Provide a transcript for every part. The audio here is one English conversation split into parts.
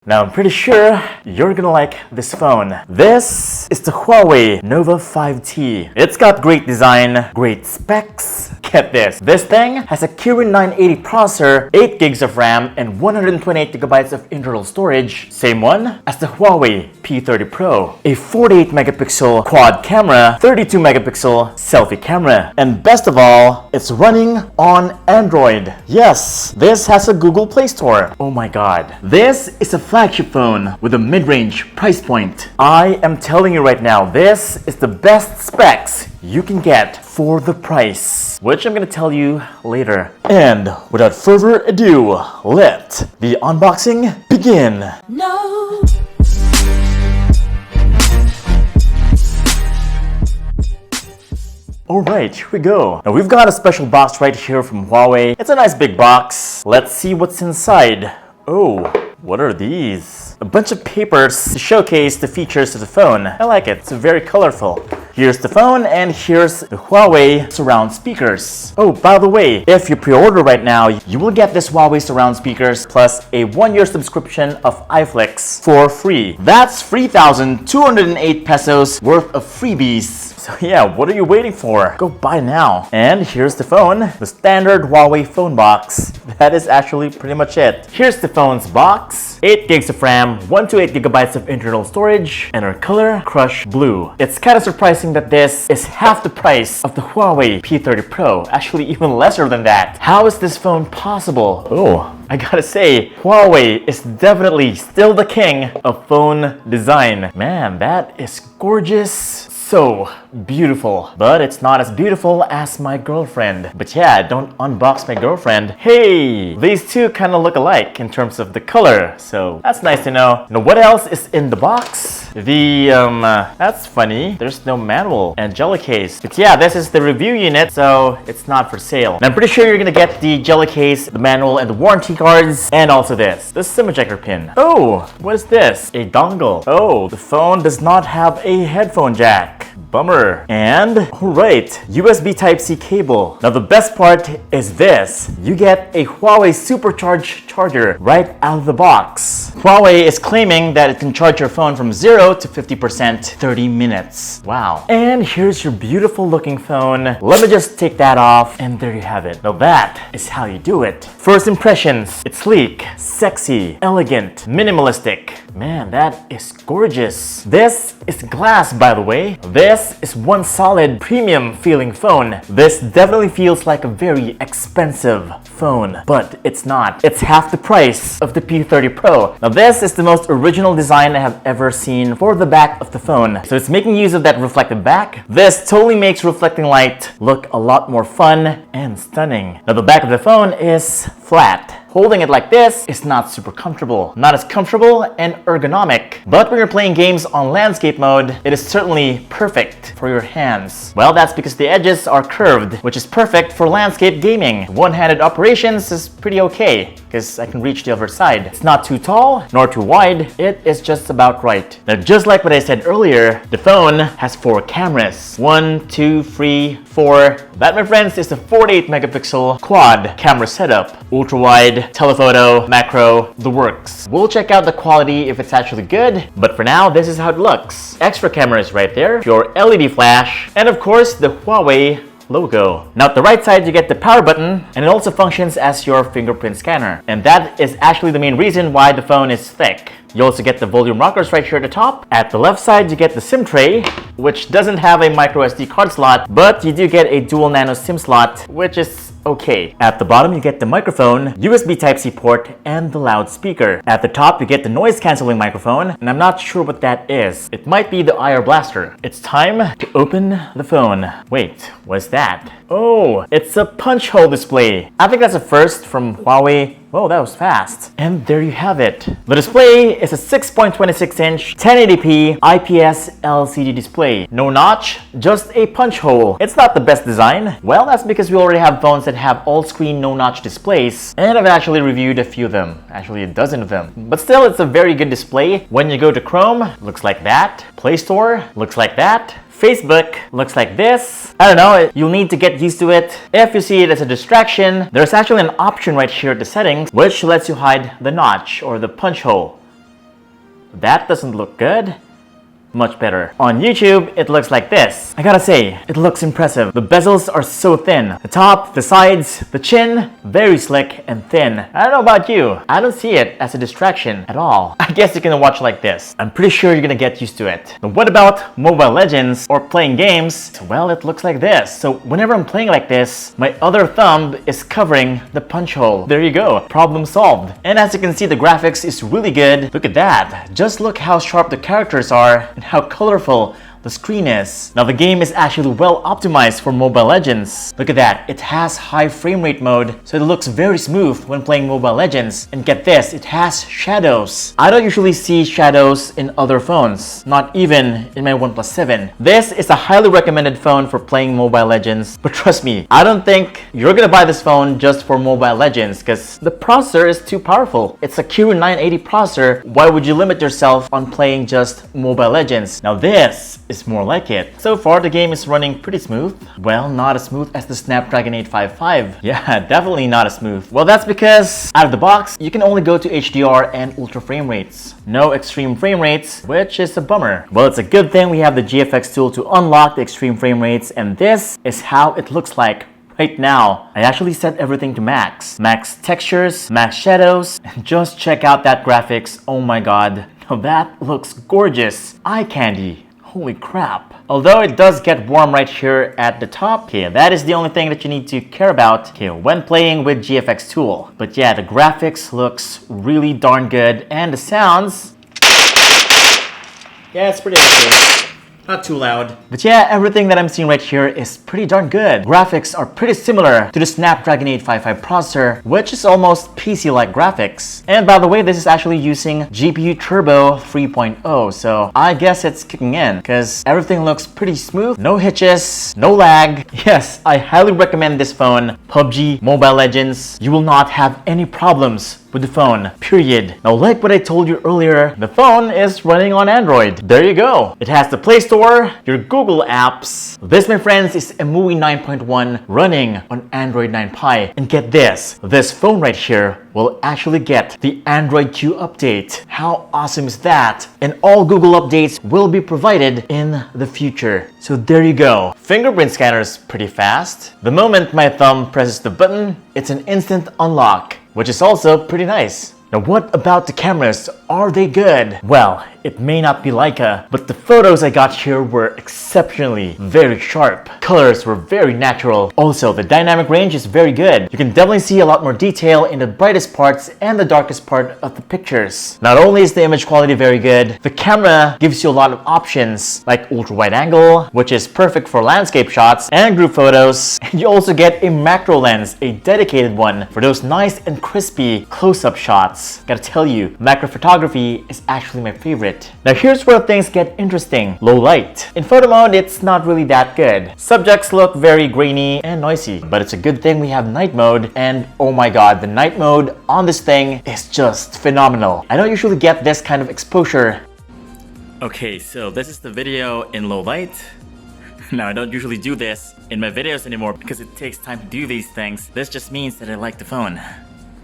Now I'm pretty sure you're gonna like this phone. This is the Huawei Nova 5T. It's got great design, great specs. Get this. This thing has a Kirin 980 processor, 8 gigs of RAM, and 128 gigabytes of internal storage. Same one as the Huawei P30 Pro. A 48 megapixel quad camera, 32 megapixel selfie camera. And best of all, it's running on Android. Yes, this has a Google Play Store. Oh my god. This is a flagship phone with a mid-range price point. I am telling you right now, this is the best specs you can get for the price, which I'm gonna tell you later. And without further ado, let the unboxing begin. No. Alright, here we go. Now we've got a special box right here from Huawei. It's a nice big box. Let's see what's inside. Oh, what are these? A bunch of papers to showcase the features of the phone. I like it. It's very colorful. Here's the phone and here's the Huawei surround speakers. Oh, by the way, if you pre-order right now, you will get this Huawei surround speakers plus a 1-year subscription of IFLIX for free. That's 3,208 pesos worth of freebies. So yeah, what are you waiting for? Go buy now. And here's the phone, the standard Huawei phone box. That is actually pretty much it. Here's the phone's box, 8 gigs of RAM, 128 gigabytes of internal storage, and our color, Crush Blue. It's kind of surprising that this is half the price of the Huawei P30 Pro, actually even lesser than that. How is this phone possible? Oh, I gotta say, Huawei is definitely still the king of phone design. Man, that is gorgeous. So beautiful, but it's not as beautiful as my girlfriend. But yeah, don't unbox my girlfriend. Hey, these two kind of look alike in terms of the color, so that's nice to know. Now, what else is in the box? That's funny. There's no manual and jelly case. But yeah, this is the review unit, so it's not for sale. And I'm pretty sure you're gonna get the jelly case, the manual, and the warranty cards, and also the SIM ejector pin. Oh, what is this? A dongle. Oh, the phone does not have a headphone jack. Bummer. And, alright, USB Type-C cable. Now the best part is this. You get a Huawei supercharged charger right out of the box. Huawei is claiming that it can charge your phone from 0 to 50% 30 minutes. Wow. And here's your beautiful looking phone. Let me just take that off, and there you have it. Now that is how you do it. First impressions, it's sleek, sexy, elegant, minimalistic. Man, that is gorgeous. This is glass, by the way. This is one solid premium feeling phone. This definitely feels like a very expensive phone, but it's not. It's half the price of the P30 Pro. Now this is the most original design I have ever seen for the back of the phone. So it's making use of that reflective back. This totally makes reflecting light look a lot more fun and stunning. Now the back of the phone is flat. Holding it like this is not super comfortable. Not as comfortable and ergonomic. But when you're playing games on landscape mode, it is certainly perfect for your hands. Well, that's because the edges are curved, which is perfect for landscape gaming. One-handed operations is pretty okay, because I can reach the other side. It's not too tall, nor too wide. It is just about right. Now, just like what I said earlier, the phone has 4 cameras. 1, 2, 3, 4. That, my friends, is the 48 megapixel quad camera setup. Ultra-wide, telephoto, macro, the works. We'll check out the quality if it's actually good, but for now, this is how it looks. Extra cameras right there, your LED flash, and of course, the Huawei logo. Now at the right side you get the power button, and it also functions as your fingerprint scanner. And that is actually the main reason why the phone is thick. You also get the volume rockers right here at the top. At the left side you get the SIM tray, which doesn't have a micro SD card slot, but you do get a dual nano SIM slot, which is okay. At the bottom you get the microphone, USB Type-C port, and the loudspeaker. At the top you get the noise cancelling microphone, and I'm not sure what that is. It might be the IR blaster. It's time to open the phone. Wait, what's that? Oh, it's a punch hole display. I think that's a first from Huawei. Whoa, that was fast. And there you have it. The display is a 6.26-inch 1080p IPS LCD display. No notch, just a punch hole. It's not the best design. Well, that's because we already have phones that have all-screen no-notch displays, and I've actually reviewed a few of them. Actually, a dozen of them. But still, it's a very good display. When you go to Chrome, looks like that. Play Store, looks like that. Facebook looks like this. I don't know, you'll need to get used to it. If you see it as a distraction, there's actually an option right here at the settings which lets you hide the notch or the punch hole. that doesn't look good. Much better. On YouTube, it looks like this. I gotta say, it looks impressive. The bezels are so thin. The top, the sides, the chin, very slick and thin. I don't know about you. I don't see it as a distraction at all. I guess you can watch like this. I'm pretty sure you're gonna get used to it. But what about Mobile Legends or playing games? Well, it looks like this. So whenever I'm playing like this, my other thumb is covering the punch hole. There you go. Problem solved. And as you can see, the graphics is really good. Look at that. Just look how sharp the characters are and how colorful the screen is. Now the game is actually well optimized for Mobile Legends. Look at that, it has high frame rate mode, so it looks very smooth when playing Mobile Legends. And get this, it has shadows. I don't usually see shadows in other phones, not even in my OnePlus 7. This is a highly recommended phone for playing Mobile Legends, but trust me, I don't think you're gonna buy this phone just for Mobile Legends because the processor is too powerful. It's a Kirin 980 processor. Why would you limit yourself on playing just Mobile Legends? Now this is more like it. So far the game is running pretty smooth. Well, not as smooth as the Snapdragon 855. Yeah, definitely not as smooth. Well, that's because out of the box you can only go to HDR and ultra frame rates. No extreme frame rates, which is a bummer. Well, it's a good thing we have the GFX tool to unlock the extreme frame rates, and this is how it looks like right now. I actually set everything to max. Max textures, max shadows, and just check out that graphics. Oh my god. Now that looks gorgeous. Eye candy. Holy crap. Although it does get warm right here at the top, okay, that is the only thing that you need to care about, okay, when playing with GFX tool. But yeah, the graphics looks really darn good, and the sounds, yeah, it's pretty okay. Not too loud. But yeah, everything that I'm seeing right here is pretty darn good. Graphics are pretty similar to the Snapdragon 855 processor, which is almost PC-like graphics. And by the way, this is actually using GPU Turbo 3.0, so I guess it's kicking in because everything looks pretty smooth. No hitches, no lag. Yes, I highly recommend this phone. PUBG, Mobile Legends, you will not have any problems with the phone, period. Now, like what I told you earlier, the phone is running on Android. There you go. It has the Play Store, your Google apps. This, my friends, is MUI 9.1 running on Android 9 Pie. And get this phone right here will actually get the Android Q update. How awesome is that? And all Google updates will be provided in the future. So there you go. Fingerprint Scanner is pretty fast. The moment my thumb presses the button, it's an instant unlock, which is also pretty nice. Now, what about the cameras? Are they good? Well, it may not be Leica, but the photos I got here were exceptionally very sharp. Colors were very natural. Also, the dynamic range is very good. You can definitely see a lot more detail in the brightest parts and the darkest part of the pictures. Not only is the image quality very good, the camera gives you a lot of options like ultra wide angle, which is perfect for landscape shots and group photos. And you also get a macro lens, a dedicated one for those nice and crispy close-up shots. Gotta tell you, macro photography is actually my favorite. Now here's where things get interesting. Low light. In photo mode, it's not really that good. Subjects look very grainy and noisy, but it's a good thing we have night mode, and oh my god, the night mode on this thing is just phenomenal. I don't usually get this kind of exposure. Okay, so this is the video in low light. Now, I don't usually do this in my videos anymore because it takes time to do these things. This just means that I like the phone.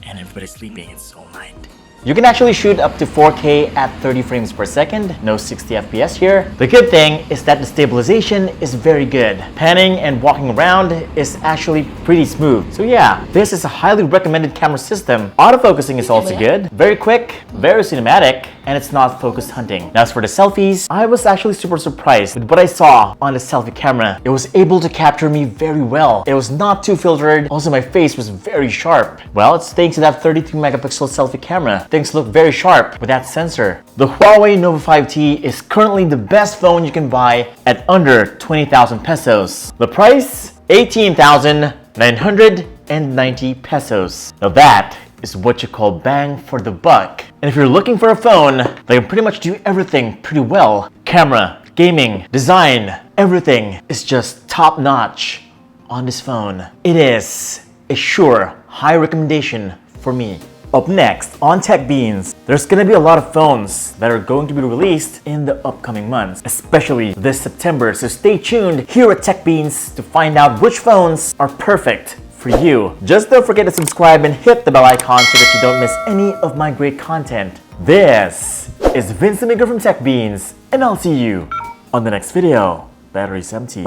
And everybody's sleeping, it's all night. You can actually shoot up to 4K at 30 frames per second, no 60 FPS here. The good thing is that the stabilization is very good. Panning and walking around is actually pretty smooth. So yeah, this is a highly recommended camera system. Autofocusing is also good, very quick, very cinematic, and it's not focused hunting. Now, as for the selfies, I was actually super surprised with what I saw on the selfie camera. It was able to capture me very well. It was not too filtered. Also, my face was very sharp. Well, it's thanks to that 32 megapixel selfie camera. Things look very sharp with that sensor. The Huawei Nova 5T is currently the best phone you can buy at under 20,000 pesos. The price? 18,990 pesos. Now that is what you call bang for the buck. And if you're looking for a phone that can pretty much do everything pretty well, camera, gaming, design, everything is just top notch on this phone. It is a sure high recommendation for me. Up next on Tech Beans, there's gonna be a lot of phones that are going to be released in the upcoming months, especially this September. So stay tuned here at Tech Beans to find out which phones are perfect for you. Just don't forget to subscribe and hit the bell icon so that you don't miss any of my great content. This is Vince the Maker from Tech Beans, and I'll see you on the next video. Battery's empty.